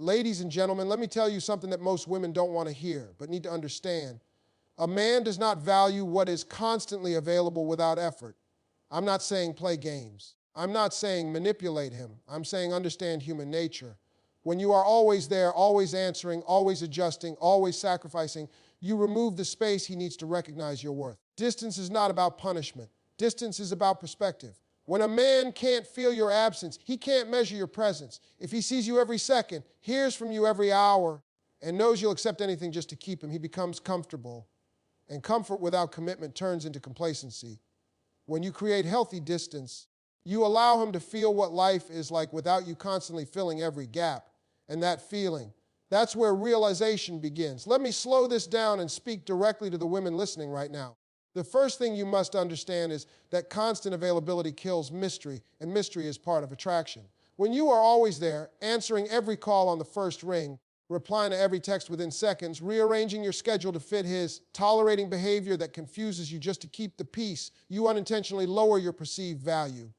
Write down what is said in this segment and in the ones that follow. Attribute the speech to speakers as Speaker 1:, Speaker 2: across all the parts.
Speaker 1: Ladies and gentlemen, let me tell you something that most women don't want to hear, but need to understand. A man does not value what is constantly available without effort. I'm not saying play games. I'm not saying manipulate him. I'm saying understand human nature. When you are always there, always answering, always adjusting, always sacrificing, you remove the space he needs to recognize your worth. Distance is not about punishment. Distance is about perspective. When a man can't feel your absence, he can't measure your presence. If he sees you every second, hears from you every hour, and knows you'll accept anything just to keep him, he becomes comfortable. And comfort without commitment turns into complacency. When you create healthy distance, you allow him to feel what life is like without you constantly filling every gap. And that feeling, that's where realization begins. Let me slow this down and speak directly to the women listening right now. The first thing you must understand is that constant availability kills mystery, and mystery is part of attraction. When you are always there, answering every call on the first ring, replying to every text within seconds, rearranging your schedule to fit his, tolerating behavior that confuses you just to keep the peace, you unintentionally lower your perceived value.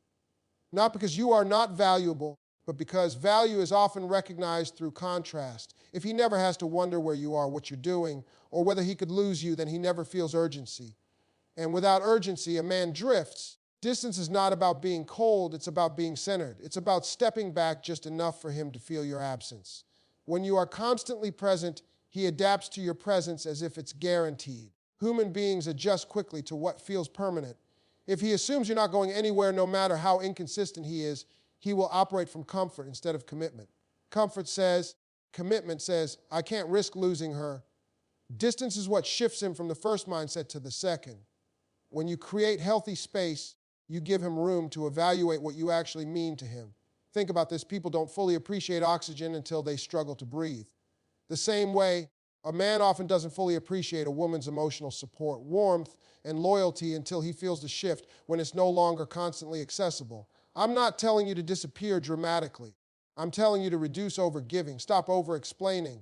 Speaker 1: Not because you are not valuable, but because value is often recognized through contrast. If he never has to wonder where you are, what you're doing, or whether he could lose you, then he never feels urgency. And without urgency, a man drifts. Distance is not about being cold, it's about being centered. It's about stepping back just enough for him to feel your absence. When you are constantly present, he adapts to your presence as if it's guaranteed. Human beings adjust quickly to what feels permanent. If he assumes you're not going anywhere, no matter how inconsistent he is, he will operate from comfort instead of commitment. Commitment says, I can't risk losing her. Distance is what shifts him from the first mindset to the second. When you create healthy space, you give him room to evaluate what you actually mean to him. Think about this. People don't fully appreciate oxygen until they struggle to breathe. The same way, a man often doesn't fully appreciate a woman's emotional support, warmth, and loyalty until he feels the shift when it's no longer constantly accessible. I'm not telling you to disappear dramatically. I'm telling you to reduce overgiving, stop over-explaining,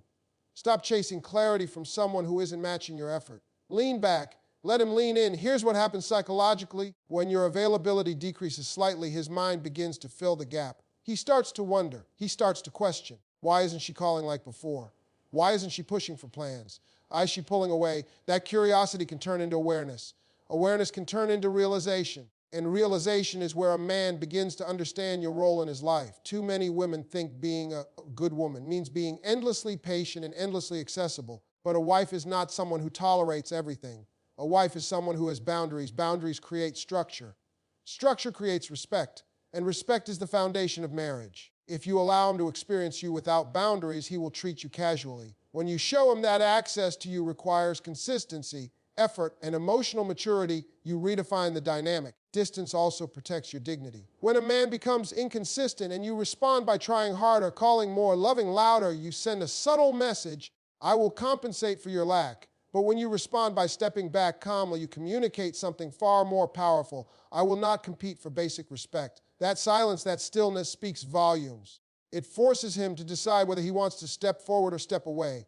Speaker 1: stop chasing clarity from someone who isn't matching your effort. Lean back. Let him lean in. Here's what happens psychologically. When your availability decreases slightly, his mind begins to fill the gap. He starts to wonder. He starts to question. Why isn't she calling like before? Why isn't she pushing for plans? Why is she pulling away? That curiosity can turn into awareness. Awareness can turn into realization. And realization is where a man begins to understand your role in his life. Too many women think being a good woman means being endlessly patient and endlessly accessible. But a wife is not someone who tolerates everything. A wife is someone who has boundaries. Boundaries create structure. Structure creates respect, and respect is the foundation of marriage. If you allow him to experience you without boundaries, he will treat you casually. When you show him that access to you requires consistency, effort, and emotional maturity, you redefine the dynamic. Distance also protects your dignity. When a man becomes inconsistent and you respond by trying harder, calling more, loving louder, you send a subtle message, I will compensate for your lack. But when you respond by stepping back calmly, you communicate something far more powerful. I will not compete for basic respect. That silence, that stillness speaks volumes. It forces him to decide whether he wants to step forward or step away.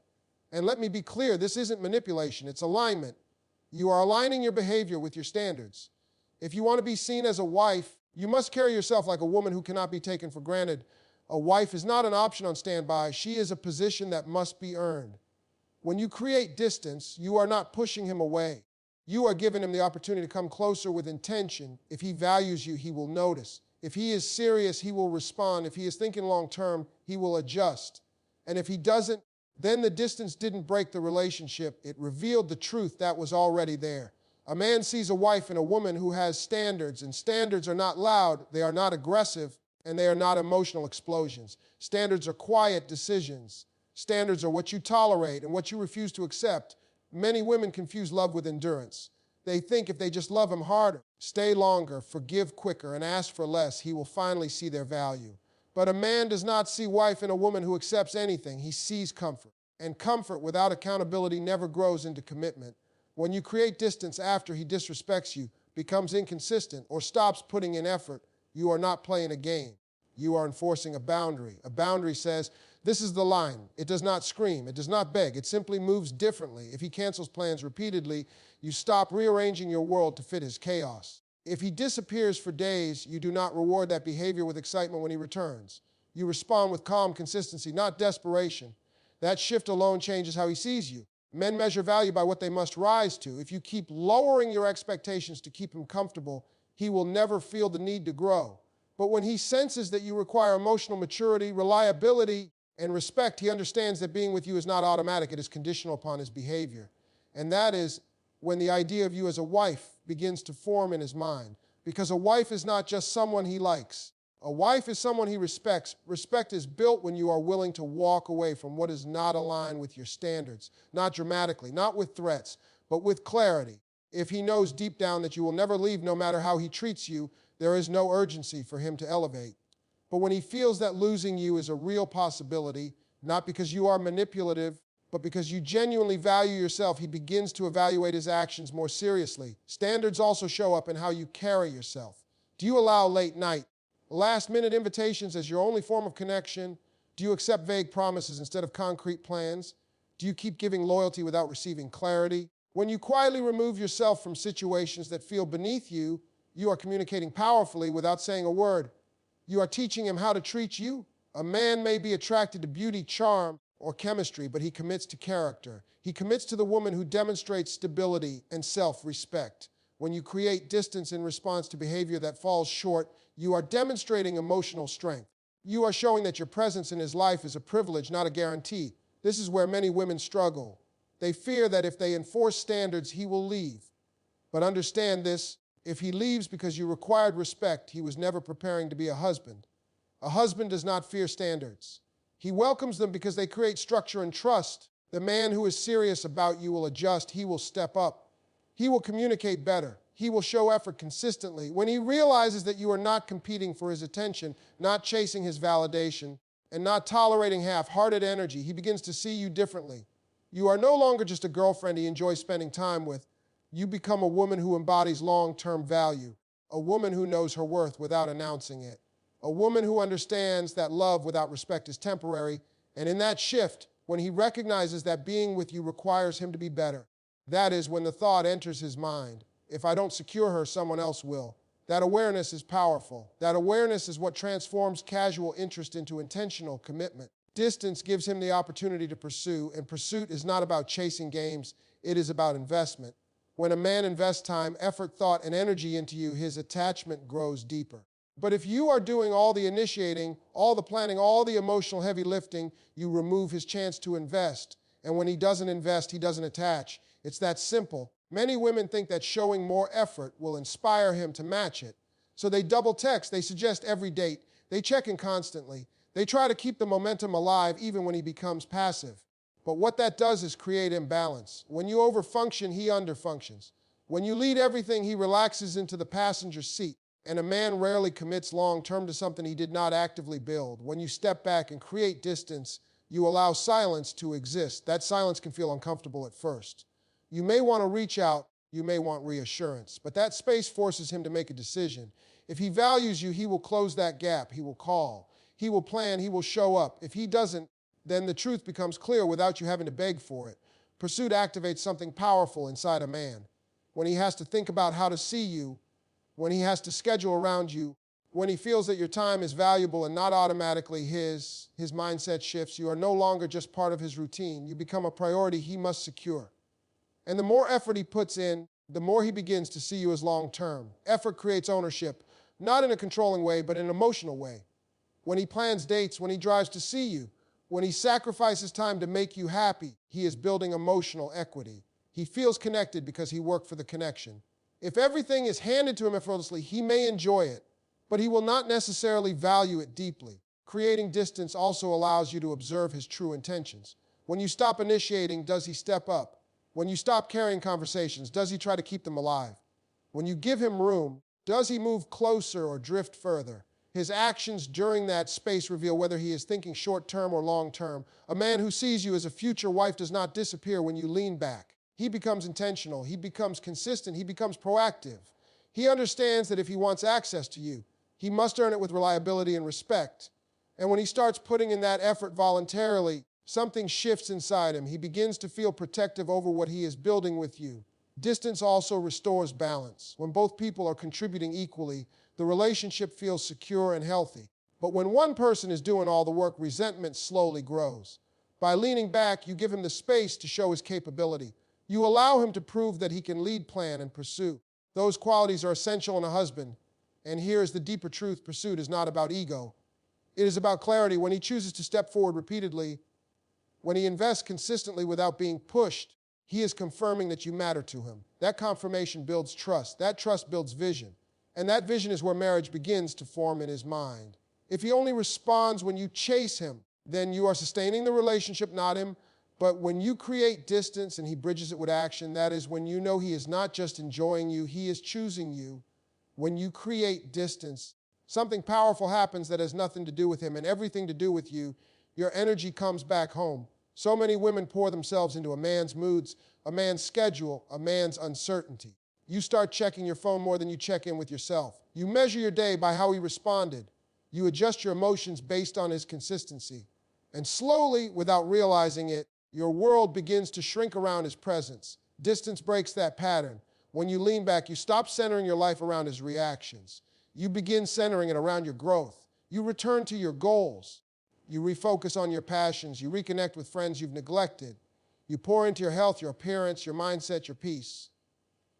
Speaker 1: And let me be clear, this isn't manipulation, it's alignment. You are aligning your behavior with your standards. If you want to be seen as a wife, you must carry yourself like a woman who cannot be taken for granted. A wife is not an option on standby. She is a position that must be earned. When you create distance, you are not pushing him away. You are giving him the opportunity to come closer with intention. If he values you, he will notice. If he is serious, he will respond. If he is thinking long term, he will adjust. And if he doesn't, then the distance didn't break the relationship. It revealed the truth that was already there. A man sees a wife and a woman who has standards, and standards are not loud, they are not aggressive, and they are not emotional explosions. Standards are quiet decisions. Standards are what you tolerate and what you refuse to accept. Many women confuse love with endurance. They think if they just love him harder, stay longer, forgive quicker, and ask for less, he will finally see their value. But a man does not see wife in a woman who accepts anything. He sees comfort. And comfort without accountability never grows into commitment. When you create distance after he disrespects you, becomes inconsistent, or stops putting in effort, you are not playing a game. You are enforcing a boundary. A boundary says, this is the line. It does not scream. It does not beg. It simply moves differently. If he cancels plans repeatedly, you stop rearranging your world to fit his chaos. If he disappears for days, you do not reward that behavior with excitement when he returns. You respond with calm consistency, not desperation. That shift alone changes how he sees you. Men measure value by what they must rise to. If you keep lowering your expectations to keep him comfortable, he will never feel the need to grow. But when he senses that you require emotional maturity, reliability, and respect, he understands that being with you is not automatic. It is conditional upon his behavior. And that is when the idea of you as a wife begins to form in his mind. Because a wife is not just someone he likes. A wife is someone he respects. Respect is built when you are willing to walk away from what is not aligned with your standards. Not dramatically, not with threats, but with clarity. If he knows deep down that you will never leave no matter how he treats you, there is no urgency for him to elevate. But when he feels that losing you is a real possibility, not because you are manipulative, but because you genuinely value yourself, he begins to evaluate his actions more seriously. Standards also show up in how you carry yourself. Do you allow late night, last-minute invitations as your only form of connection? Do you accept vague promises instead of concrete plans? Do you keep giving loyalty without receiving clarity? When you quietly remove yourself from situations that feel beneath you, you are communicating powerfully without saying a word. You are teaching him how to treat you. A man may be attracted to beauty, charm, or chemistry, but he commits to character. He commits to the woman who demonstrates stability and self-respect. When you create distance in response to behavior that falls short, you are demonstrating emotional strength. You are showing that your presence in his life is a privilege, not a guarantee. This is where many women struggle. They fear that if they enforce standards, he will leave. But understand this, if he leaves because you required respect, he was never preparing to be a husband. A husband does not fear standards. He welcomes them because they create structure and trust. The man who is serious about you will adjust. He will step up. He will communicate better. He will show effort consistently. When he realizes that you are not competing for his attention, not chasing his validation, and not tolerating half-hearted energy, he begins to see you differently. You are no longer just a girlfriend he enjoys spending time with. You become a woman who embodies long-term value, a woman who knows her worth without announcing it, a woman who understands that love without respect is temporary, and in that shift, when he recognizes that being with you requires him to be better, that is when the thought enters his mind, if I don't secure her, someone else will. That awareness is powerful. That awareness is what transforms casual interest into intentional commitment. Distance gives him the opportunity to pursue, and pursuit is not about chasing games, it is about investment. When a man invests time, effort, thought, and energy into you, his attachment grows deeper. But if you are doing all the initiating, all the planning, all the emotional heavy lifting, you remove his chance to invest. And when he doesn't invest, he doesn't attach. It's that simple. Many women think that showing more effort will inspire him to match it. So they double text, they suggest every date, they check in constantly. They try to keep the momentum alive even when he becomes passive. But what that does is create imbalance. When you overfunction, he underfunctions. When you lead everything, he relaxes into the passenger seat. And a man rarely commits long-term to something he did not actively build. When you step back and create distance, you allow silence to exist. That silence can feel uncomfortable at first. You may want to reach out, you may want reassurance, but that space forces him to make a decision. If he values you, he will close that gap. He will call. He will plan. He will show up. If he doesn't, then the truth becomes clear without you having to beg for it. Pursuit activates something powerful inside a man. When he has to think about how to see you, when he has to schedule around you, when he feels that your time is valuable and not automatically his mindset shifts. You are no longer just part of his routine. You become a priority he must secure. And the more effort he puts in, the more he begins to see you as long-term. Effort creates ownership, not in a controlling way, but in an emotional way. When he plans dates, when he drives to see you, when he sacrifices time to make you happy, he is building emotional equity. He feels connected because he worked for the connection. If everything is handed to him effortlessly, he may enjoy it, but he will not necessarily value it deeply. Creating distance also allows you to observe his true intentions. When you stop initiating, does he step up? When you stop carrying conversations, does he try to keep them alive? When you give him room, does he move closer or drift further? His actions during that space reveal whether he is thinking short-term or long-term. A man who sees you as a future wife does not disappear when you lean back. He becomes intentional. He becomes consistent. He becomes proactive. He understands that if he wants access to you, he must earn it with reliability and respect. And when he starts putting in that effort voluntarily, something shifts inside him. He begins to feel protective over what he is building with you. Distance also restores balance. When both people are contributing equally, the relationship feels secure and healthy. But when one person is doing all the work, resentment slowly grows. By leaning back, you give him the space to show his capability. You allow him to prove that he can lead, plan, and pursue. Those qualities are essential in a husband. And here is the deeper truth: pursuit is not about ego. It is about clarity. When he chooses to step forward repeatedly, when he invests consistently without being pushed, he is confirming that you matter to him. That confirmation builds trust. That trust builds vision. And that vision is where marriage begins to form in his mind. If he only responds when you chase him, then you are sustaining the relationship, not him. But when you create distance and he bridges it with action, that is when you know he is not just enjoying you, he is choosing you. When you create distance, something powerful happens that has nothing to do with him and everything to do with you. Your energy comes back home. So many women pour themselves into a man's moods, a man's schedule, a man's uncertainty. You start checking your phone more than you check in with yourself. You measure your day by how he responded. You adjust your emotions based on his consistency. And slowly, without realizing it, your world begins to shrink around his presence. Distance breaks that pattern. When you lean back, you stop centering your life around his reactions. You begin centering it around your growth. You return to your goals. You refocus on your passions. You reconnect with friends you've neglected. You pour into your health, your appearance, your mindset, your peace.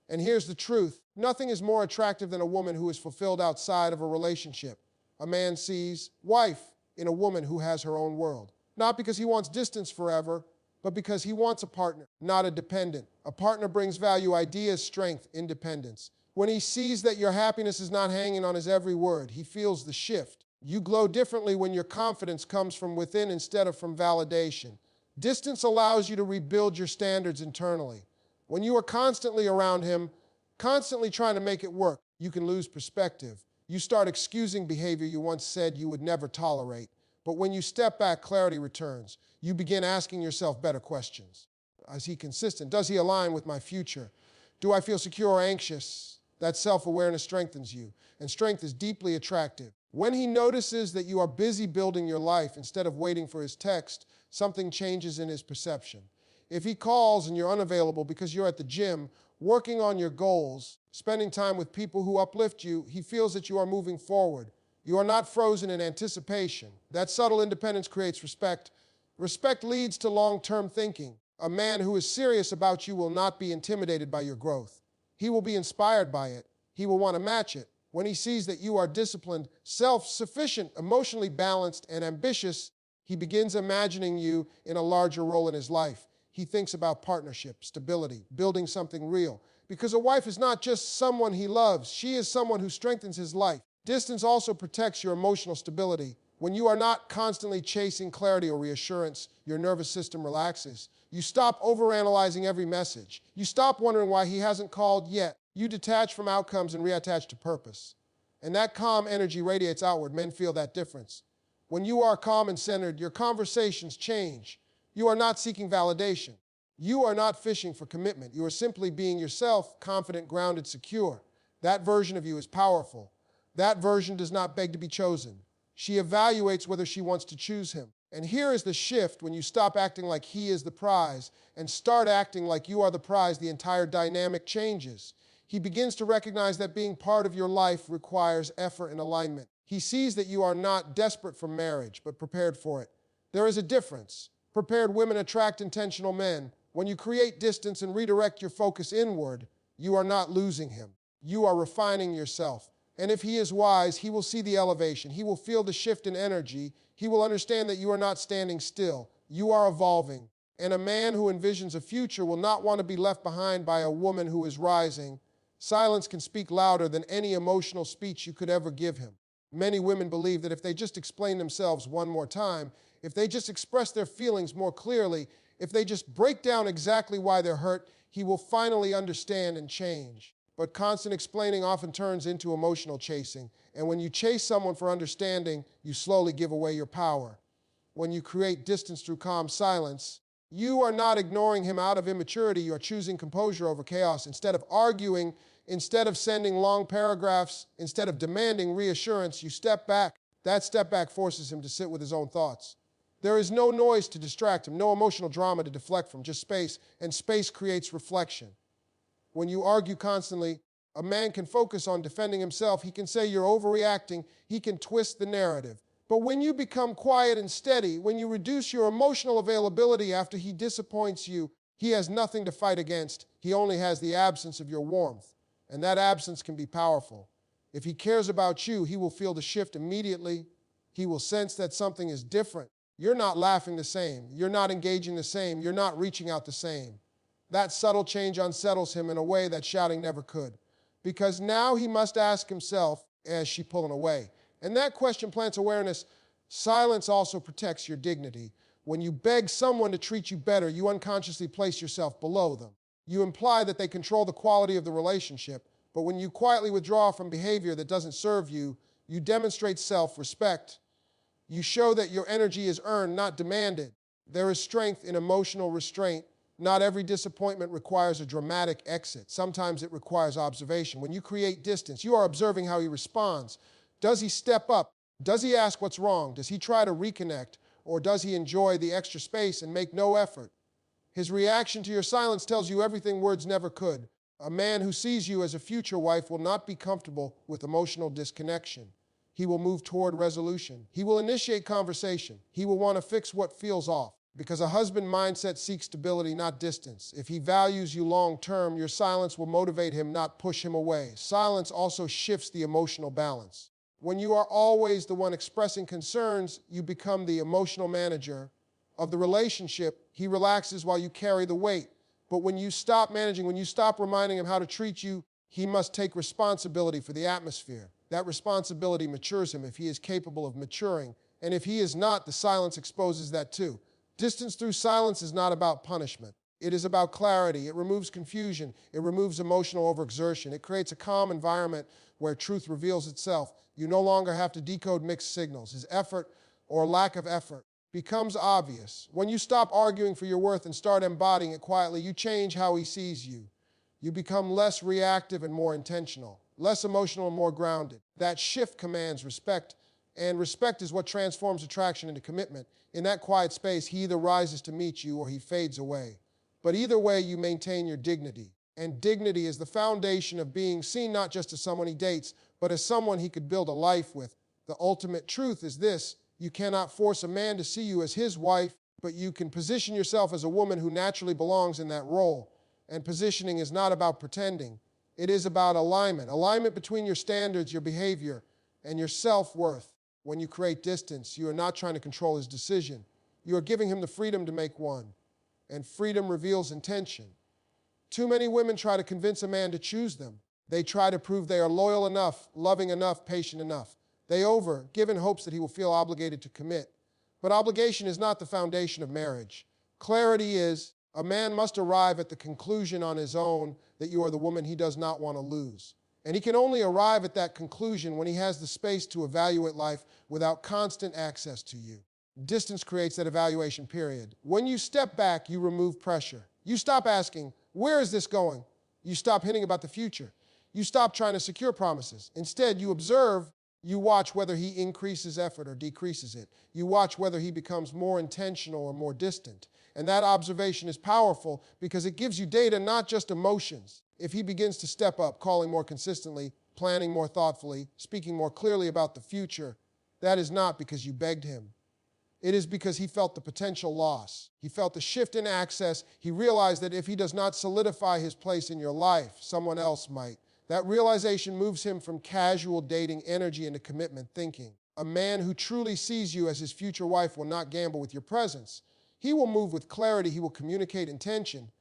Speaker 1: And here's the truth: nothing is more attractive than a woman who is fulfilled outside of a relationship. A man sees wife in a woman who has her own world. Not because he wants distance forever, but because he wants a partner, not a dependent. A partner brings value, ideas, strength, independence. When he sees that your happiness is not hanging on his every word, he feels the shift. You glow differently when your confidence comes from within instead of from validation. Distance allows you to rebuild your standards internally. When you are constantly around him, constantly trying to make it work, you can lose perspective. You start excusing behavior you once said you would never tolerate. But when you step back, clarity returns. You begin asking yourself better questions. Is he consistent? Does he align with my future? Do I feel secure or anxious? That self-awareness strengthens you, and strength is deeply attractive. When he notices that you are busy building your life instead of waiting for his text, something changes in his perception. If he calls and you're unavailable because you're at the gym, working on your goals, spending time with people who uplift you, he feels that you are moving forward. You are not frozen in anticipation. That subtle independence creates respect. Respect leads to long-term thinking. A man who is serious about you will not be intimidated by your growth. He will be inspired by it. He will want to match it. When he sees that you are disciplined, self-sufficient, emotionally balanced, and ambitious, he begins imagining you in a larger role in his life. He thinks about partnership, stability, building something real. Because a wife is not just someone he loves, she is someone who strengthens his life. Distance also protects your emotional stability. When you are not constantly chasing clarity or reassurance, your nervous system relaxes. You stop overanalyzing every message. You stop wondering why he hasn't called yet. You detach from outcomes and reattach to purpose. And that calm energy radiates outward. Men feel that difference. When you are calm and centered, your conversations change. You are not seeking validation. You are not fishing for commitment. You are simply being yourself, confident, grounded, secure. That version of you is powerful. That version does not beg to be chosen. She evaluates whether she wants to choose him. And here is the shift: when you stop acting like he is the prize and start acting like you are the prize, the entire dynamic changes. He begins to recognize that being part of your life requires effort and alignment. He sees that you are not desperate for marriage, but prepared for it. There is a difference. Prepared women attract intentional men. When you create distance and redirect your focus inward, you are not losing him. You are refining yourself. And if he is wise, he will see the elevation. He will feel the shift in energy. He will understand that you are not standing still. You are evolving. And a man who envisions a future will not want to be left behind by a woman who is rising. Silence can speak louder than any emotional speech you could ever give him. Many women believe that if they just explain themselves one more time, if they just express their feelings more clearly, if they just break down exactly why they're hurt, he will finally understand and change. But constant explaining often turns into emotional chasing. And when you chase someone for understanding, you slowly give away your power. When you create distance through calm silence, you are not ignoring him out of immaturity. You are choosing composure over chaos. Instead of arguing, instead of sending long paragraphs, instead of demanding reassurance, you step back. That step back forces him to sit with his own thoughts. There is no noise to distract him, no emotional drama to deflect from, just space, and space creates reflection. When you argue constantly, a man can focus on defending himself. He can say you're overreacting. He can twist the narrative. But when you become quiet and steady, when you reduce your emotional availability after he disappoints you, he has nothing to fight against. He only has the absence of your warmth. And that absence can be powerful. If he cares about you, he will feel the shift immediately. He will sense that something is different. You're not laughing the same. You're not engaging the same. You're not reaching out the same. That subtle change unsettles him in a way that shouting never could. Because now he must ask himself, is she pulling away? And that question plants awareness. Silence also protects your dignity. When you beg someone to treat you better, you unconsciously place yourself below them. You imply that they control the quality of the relationship, but when you quietly withdraw from behavior that doesn't serve you, you demonstrate self-respect. You show that your energy is earned, not demanded. There is strength in emotional restraint. Not every disappointment requires a dramatic exit. Sometimes it requires observation. When you create distance, you are observing how he responds. Does he step up? Does he ask what's wrong? Does he try to reconnect? Or does he enjoy the extra space and make no effort? His reaction to your silence tells you everything words never could. A man who sees you as a future wife will not be comfortable with emotional disconnection. He will move toward resolution. He will initiate conversation. He will want to fix what feels off. Because a husband mindset seeks stability, not distance. If he values you long term, your silence will motivate him, not push him away. Silence also shifts the emotional balance. When you are always the one expressing concerns, you become the emotional manager of the relationship. He relaxes while you carry the weight. But when you stop managing, when you stop reminding him how to treat you, he must take responsibility for the atmosphere. That responsibility matures him if he is capable of maturing. And if he is not, the silence exposes that too. Distance through silence is not about punishment. It is about clarity. It removes confusion. It removes emotional overexertion. It creates a calm environment where truth reveals itself. You no longer have to decode mixed signals. His effort or lack of effort becomes obvious. When you stop arguing for your worth and start embodying it quietly, you change how he sees you. You become less reactive and more intentional, less emotional and more grounded. That shift commands respect, and respect is what transforms attraction into commitment. In that quiet space, he either rises to meet you or he fades away. But either way, you maintain your dignity. And dignity is the foundation of being seen not just as someone he dates, but as someone he could build a life with. The ultimate truth is this: you cannot force a man to see you as his wife, but you can position yourself as a woman who naturally belongs in that role. And positioning is not about pretending. It is about alignment. Alignment between your standards, your behavior, and your self-worth. When you create distance, you are not trying to control his decision. You are giving him the freedom to make one. And freedom reveals intention. Too many women try to convince a man to choose them. They try to prove they are loyal enough, loving enough, patient enough. They give in hopes that he will feel obligated to commit. But obligation is not the foundation of marriage. Clarity is, a man must arrive at the conclusion on his own that you are the woman he does not want to lose. And he can only arrive at that conclusion when he has the space to evaluate life without constant access to you. Distance creates that evaluation period. When you step back, you remove pressure. You stop asking, where is this going? You stop hinting about the future. You stop trying to secure promises. Instead, you observe. You watch whether he increases effort or decreases it. You watch whether he becomes more intentional or more distant. And that observation is powerful because it gives you data, not just emotions. If he begins to step up, calling more consistently, planning more thoughtfully, speaking more clearly about the future, that is not because you begged him. It is because he felt the potential loss. He felt the shift in access. He realized that if he does not solidify his place in your life, someone else might. That realization moves him from casual dating energy into commitment thinking. A man who truly sees you as his future wife will not gamble with your presence. He will move with clarity. He will communicate intention.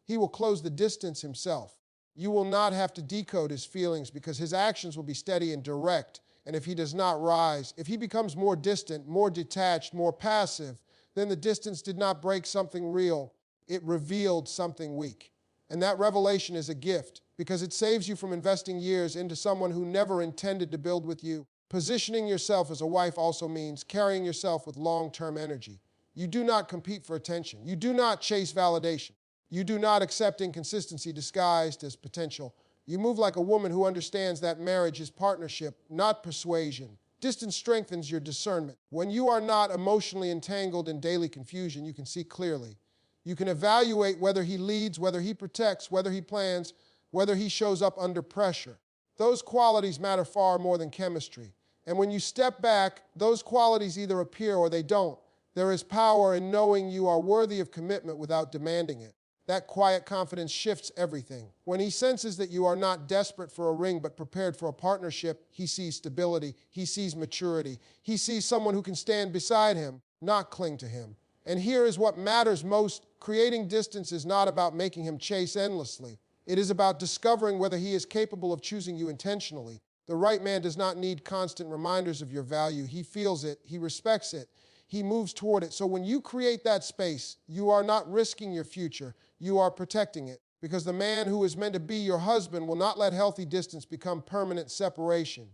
Speaker 1: He will close the distance himself. You will not have to decode his feelings because his actions will be steady and direct. And if he does not rise, if he becomes more distant, more detached, more passive, then the distance did not break something real. It revealed something weak. And that revelation is a gift because it saves you from investing years into someone who never intended to build with you. Positioning yourself as a wife also means carrying yourself with long-term energy. You do not compete for attention. You do not chase validation. You do not accept inconsistency disguised as potential. You move like a woman who understands that marriage is partnership, not persuasion. Distance strengthens your discernment. When you are not emotionally entangled in daily confusion, you can see clearly. You can evaluate whether he leads, whether he protects, whether he plans, whether he shows up under pressure. Those qualities matter far more than chemistry. And when you step back, those qualities either appear or they don't. There is power in knowing you are worthy of commitment without demanding it. That quiet confidence shifts everything. When he senses that you are not desperate for a ring but prepared for a partnership, he sees stability, he sees maturity, he sees someone who can stand beside him, not cling to him. And here is what matters most. Creating distance is not about making him chase endlessly. It is about discovering whether he is capable of choosing you intentionally. The right man does not need constant reminders of your value. He feels it, he respects it, he moves toward it. So when you create that space, you are not risking your future, you are protecting it. Because the man who is meant to be your husband will not let healthy distance become permanent separation.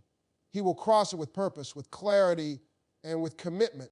Speaker 1: He will cross it with purpose, with clarity, and with commitment.